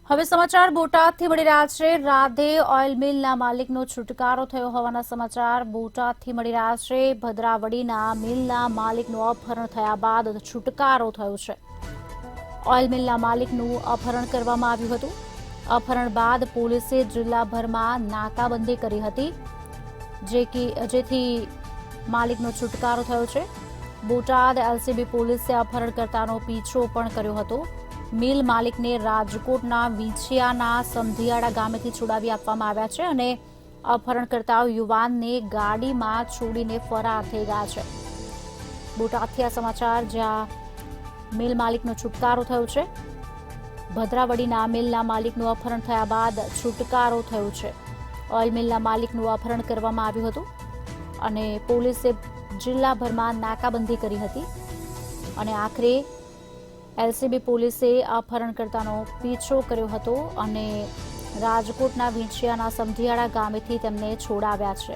હવે સમાચાર બોટાદથી મળી રહ્યા છે। રાધે ઓઇલ મિલના માલિકનો છુટકારો થયો હોવાના સમાચાર બોટાદથી મળી રહ્યા છે। ભદ્રાવડીના મિલના માલિકનું અપહરણ થયા બાદ છુટકારો થયો છે। ઓઇલ મિલના માલિકનું અપહરણ કરવામાં આવ્યું હતું। અપહરણ બાદ પોલીસે જિલ્લાભરમાં નાકાબંધી કરી હતી, જેથી માલિકનો છુટકારો થયો છે। બોટાદ એલસીબી પોલીસે અપહરણકર્તાનો પીછો પણ કર્યો હતો। મિલ માલિકને રાજકોટના વીંછિયાના સમધિયાળા ગામેથી છોડાવી આપવામાં આવ્યા છે અને અપહરણકર્તાઓ યુવાનને ગાડીમાં છોડીને ફરાર થઈ ગયા છે। બોટાદથી આ સમાચાર, જ્યાં મિલ માલિકનો છુટકારો થયો છે। ભદ્રાવડીના મિલના માલિકનું અપહરણ થયા બાદ છુટકારો થયો છે। ઓઇલ મિલના માલિકનું અપહરણ કરવામાં આવ્યું હતું અને પોલીસે જિલ્લાભરમાં નાકાબંધી કરી હતી અને આખરે એલસીબી પોલીસે અપહરણકર્તાનો પીછો કર્યો હતો અને રાજકોટના વીંછિયાના સમધિયાળા ગામેથી તેમને છોડાવ્યા છે।